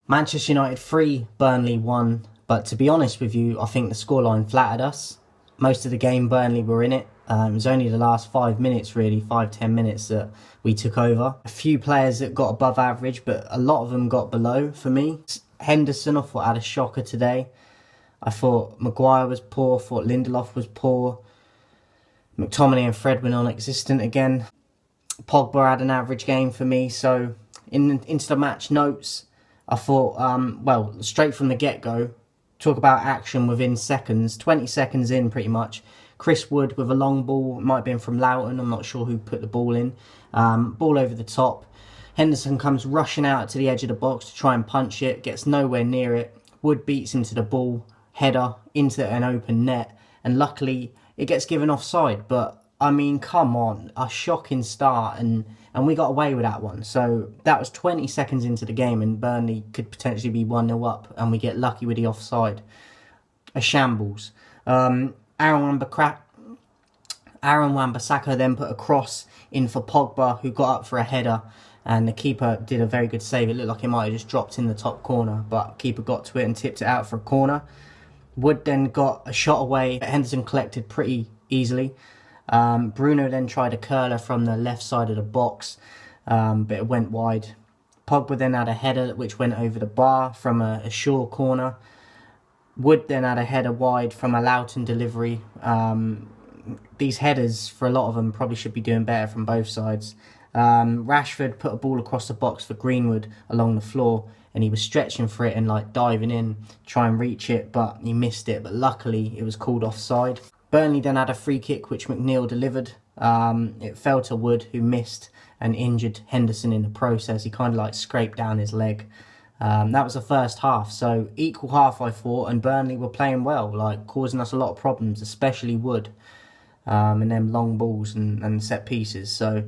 Manchester United 3, Burnley 1. But to be honest with you, I think the scoreline flattered us. Most of the game, Burnley were in it. It was only the last 5 minutes, really, 5-10 minutes that we took over. A few players that got above average, but a lot of them got below for me. Henderson, I thought, had a shocker today. I thought Maguire was poor, thought Lindelof was poor. McTominay and Fred were non-existent again. Pogba had an average game for me. So into the match notes, I thought, straight from the get-go, talk about action within seconds, 20 seconds in pretty much. Chris Wood with a long ball, might have been from Loughton, I'm not sure who put the ball in. Ball over the top. Henderson comes rushing out to the edge of the box to try and punch it, gets nowhere near it. Wood beats him to the ball, header into an open net, and luckily it gets given offside. But I mean, come on, a shocking start, and we got away with that one. So that was 20 seconds into the game, and Burnley could potentially be 1-0 up, and we get lucky with the offside. A shambles. Aaron Wan-Bissaka then put a cross in for Pogba, who got up for a header, and the keeper did a very good save. It looked like it might have just dropped in the top corner, but keeper got to it and tipped it out for a corner. Wood then got a shot away. Henderson collected pretty easily. Bruno then tried a curler from the left side of the box, but it went wide. Pogba then had a header which went over the bar from a Shaw corner. Wood then had a header wide from a Loughton delivery. These headers, for a lot of them, probably should be doing better from both sides. Rashford put a ball across the box for Greenwood along the floor, and he was stretching for it and like diving in, try and reach it, but he missed it. But luckily, it was called offside. Burnley then had a free kick which McNeil delivered. It fell to Wood, who missed and injured Henderson in the process. He kind of like scraped down his leg. That was the first half, so equal half I thought, and Burnley were playing well, like causing us a lot of problems, especially Wood, and them long balls and set pieces. So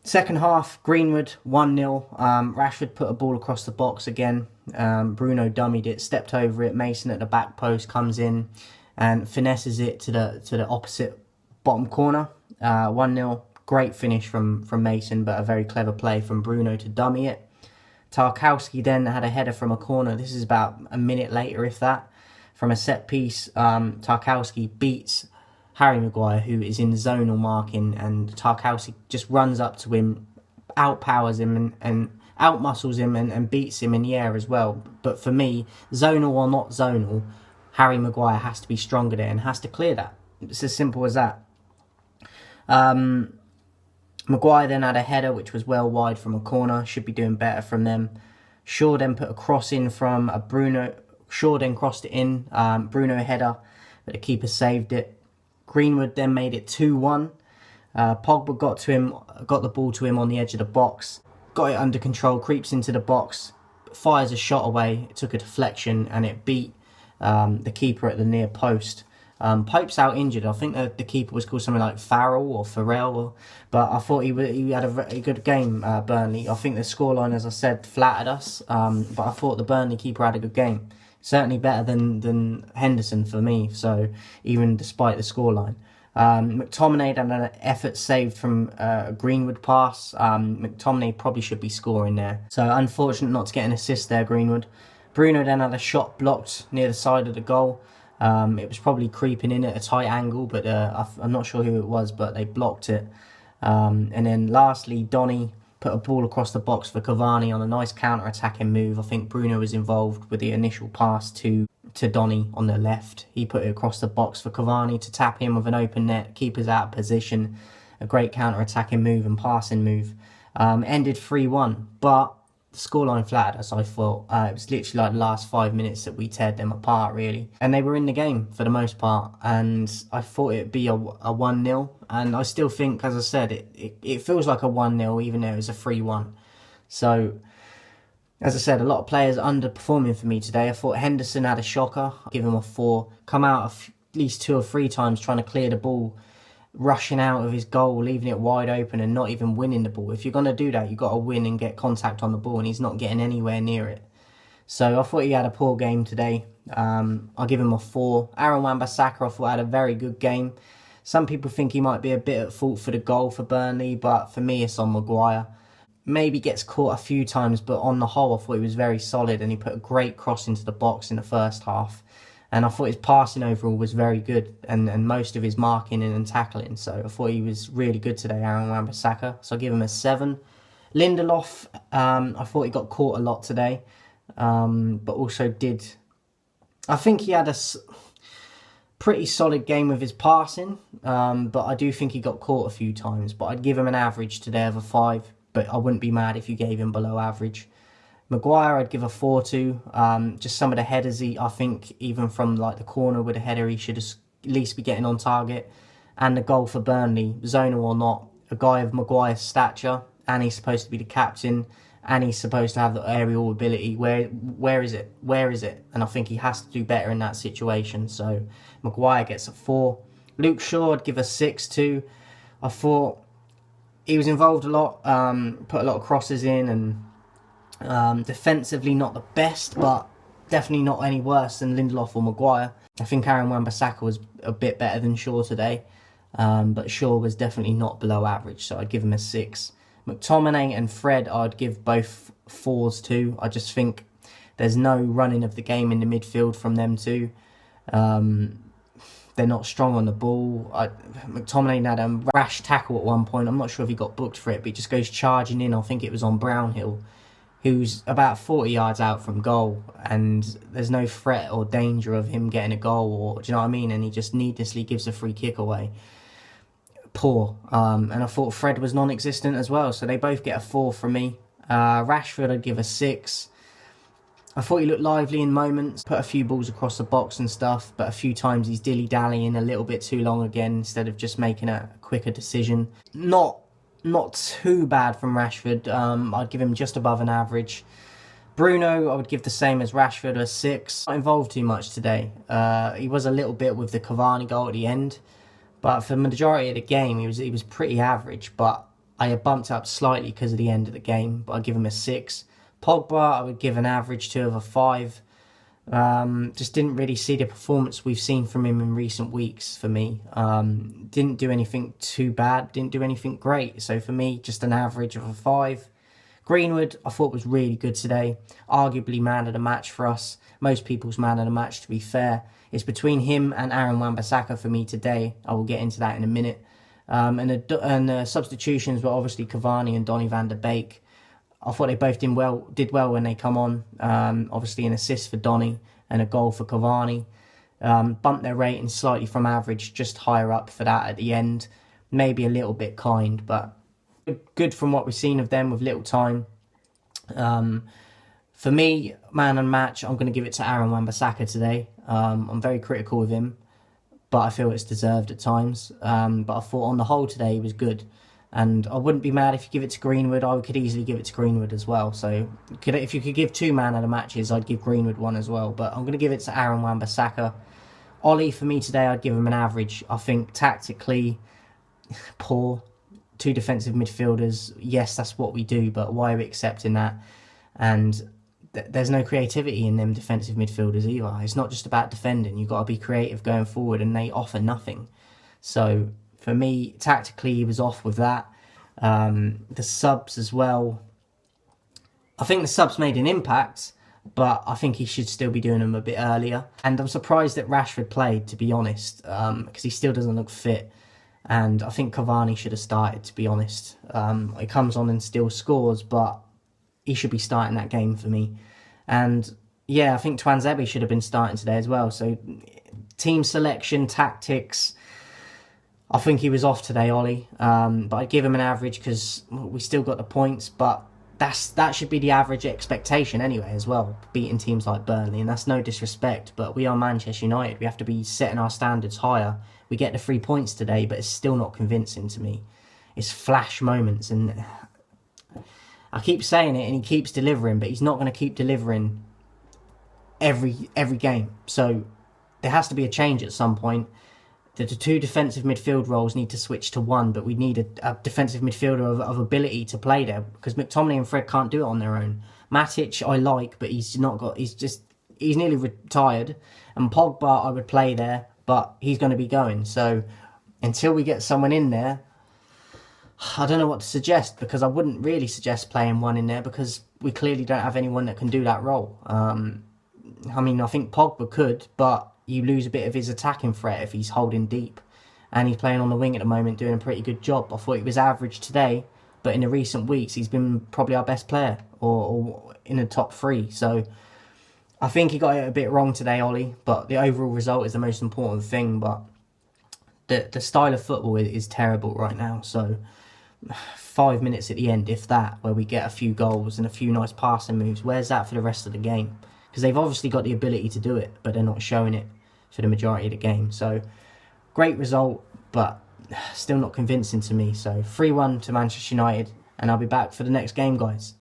second half, Greenwood 1-0. Rashford put a ball across the box again. Bruno dummied it, stepped over it. Mason at the back post comes in and finesses it to the opposite bottom corner. 1-0. Great finish from Mason, but a very clever play from Bruno to dummy it. Tarkowski then had a header from a corner. This is about a minute later, if that. From a set piece, Tarkowski beats Harry Maguire, who is in zonal marking, and Tarkowski just runs up to him, outpowers him and outmuscles him and beats him in the air as well. But for me, zonal or not zonal, Harry Maguire has to be stronger there and has to clear that. It's as simple as that. Maguire then had a header which was well wide from a corner, should be doing better from them. Shaw then put a cross in from a Bruno. Shaw then crossed it in, Bruno header, but the keeper saved it. Greenwood then made it 2-1. Pogba got the ball to him on the edge of the box, got it under control, creeps into the box, fires a shot away. It took a deflection and it beat the keeper at the near post. Pope's out injured. I think the keeper was called something like Farrell, but I thought he had a very good game, Burnley. I think the scoreline, as I said, flattered us, but I thought the Burnley keeper had a good game. Certainly better than Henderson for me, so even despite the scoreline. McTominay had an effort saved from a Greenwood pass. McTominay probably should be scoring there. So unfortunate not to get an assist there, Greenwood. Bruno then had a shot blocked near the side of the goal. It was probably creeping in at a tight angle, but I'm not sure who it was, but they blocked it. And then lastly, Donny put a ball across the box for Cavani on a nice counter-attacking move. I think Bruno was involved with the initial pass to Donny on the left. He put it across the box for Cavani to tap in with an open net. Keeper's out of position. A great counter-attacking move and passing move. Ended 3-1, but the scoreline flattered us, I thought. It was literally like the last 5 minutes that we teared them apart, really. And they were in the game for the most part. And I thought it'd be a 1-0. And I still think, as I said, it feels like a 1-0, even though it was a 3-1. So, as I said, a lot of players underperforming for me today. I thought Henderson had a shocker. I'll give him a 4. Come out at least 2 or 3 times trying to clear the ball, rushing out of his goal, leaving it wide open and not even winning the ball. If you're going to do that, you've got to win and get contact on the ball, and he's not getting anywhere near it. So I thought he had a poor game today. I'll give him a 4. Aaron Wan-Bissaka, I thought, had a very good game. Some people think he might be a bit at fault for the goal for Burnley, but for me it's on Maguire. maybe gets caught a few times, but on the whole, I thought he was very solid, and he put a great cross into the box in the first half. And I thought his passing overall was very good, and most of his marking and tackling. So I thought he was really good today, Aaron Wan-Bissaka. So I give him a 7. Lindelof, I thought he got caught a lot today, but also did. I think he had a pretty solid game with his passing, but I do think he got caught a few times. But I'd give him an average today of a 5, but I wouldn't be mad if you gave him below average. Maguire, I'd give a 4 to. Just some of the headers, I think, even from like the corner with a header, he should at least be getting on target. And the goal for Burnley, zonal or not, a guy of Maguire's stature, and he's supposed to be the captain, and he's supposed to have the aerial ability. Where is it? Where is it? And I think he has to do better in that situation. So Maguire gets a 4. Luke Shaw, I'd give a 6 to. I thought he was involved a lot, put a lot of crosses in, and defensively not the best, but definitely not any worse than Lindelof or Maguire. I think Aaron Wan-Bissaka was a bit better than Shaw today, but Shaw was definitely not below average, so I'd give him a 6. McTominay and Fred, I'd give both 4s to. I just think there's no running of the game in the midfield from them two. They're not strong on the ball. McTominay had a rash tackle at one point. I'm not sure if he got booked for it, but he just goes charging in. I think it was on Brownhill, who's about 40 yards out from goal, and there's no threat or danger of him getting a goal, or do you know what I mean? And he just needlessly gives a free kick away. Poor. And I thought Fred was non-existent as well, so they both get a 4 from me. Rashford, I'd give a 6. I thought he looked lively in moments, put a few balls across the box and stuff, but a few times he's dilly-dallying a little bit too long again instead of just making a quicker decision. Not too bad from Rashford. I'd give him just above an average. Bruno, I would give the same as Rashford, a 6. Not involved too much today. He was a little bit with the Cavani goal at the end, but for the majority of the game, he was pretty average. But I had bumped up slightly because of the end of the game, but I'd give him a 6. Pogba, I would give an average to of a 5. Just didn't really see the performance we've seen from him in recent weeks for me. Didn't do anything too bad, didn't do anything great. So for me, just an average of a 5. Greenwood, I thought was really good today. Arguably man of the match for us. Most people's man of the match, to be fair. It's between him and Aaron Wan-Bissaka for me today. I will get into that in a minute. And the substitutions were obviously Cavani and Donny van de Beek. I thought they both did well when they come on. Obviously an assist for Donny and a goal for Cavani. Bumped their rating slightly from average, just higher up for that at the end. Maybe a little bit kind, but good from what we've seen of them with little time. For me, man and match, I'm going to give it to Aaron Wan-Bissaka today. I'm very critical of him, but I feel it's deserved at times. But I thought on the whole today he was good. And I wouldn't be mad if you give it to Greenwood. I could easily give it to Greenwood as well. So if you could give 2 man of the matches, I'd give Greenwood 1 as well. But I'm going to give it to Aaron Wan-Bissaka. Ollie, for me today, I'd give him an average. I think tactically, poor. 2 defensive midfielders. Yes, that's what we do, but why are we accepting that? And there's no creativity in them defensive midfielders either. It's not just about defending. You've got to be creative going forward, and they offer nothing. So for me, tactically, he was off with that. The subs as well. I think the subs made an impact, but I think he should still be doing them a bit earlier. And I'm surprised that Rashford played, to be honest, because he still doesn't look fit. And I think Cavani should have started, to be honest. He comes on and still scores, but he should be starting that game for me. And yeah, I think Twanzebe should have been starting today as well. So team selection, tactics, I think he was off today, Ollie. But I'd give him an average because we still got the points. But that should be the average expectation anyway as well, beating teams like Burnley. And that's no disrespect, but we are Manchester United. We have to be setting our standards higher. We get the 3 points today, but it's still not convincing to me. It's flash moments, and I keep saying it, and he keeps delivering, but he's not going to keep delivering every game. So there has to be a change at some point. The 2 defensive midfield roles need to switch to 1, but we need a defensive midfielder of ability to play there, because McTominay and Fred can't do it on their own. Matic I like, but he's nearly retired. And Pogba I would play there, but he's going to be going. So until we get someone in there, I don't know what to suggest, because I wouldn't really suggest playing one in there because we clearly don't have anyone that can do that role. I mean, I think Pogba could, but you lose a bit of his attacking threat if he's holding deep. And he's playing on the wing at the moment, doing a pretty good job. I thought he was average today, but in the recent weeks, he's been probably our best player, or in the top three. So I think he got it a bit wrong today, Ollie, but the overall result is the most important thing. But the style of football is terrible right now. So 5 minutes at the end, if that, where we get a few goals and a few nice passing moves, where's that for the rest of the game? Because they've obviously got the ability to do it, but they're not showing it for the majority of the game. So great result, but still not convincing to me. So 3-1 to Manchester United, and I'll be back for the next game, guys.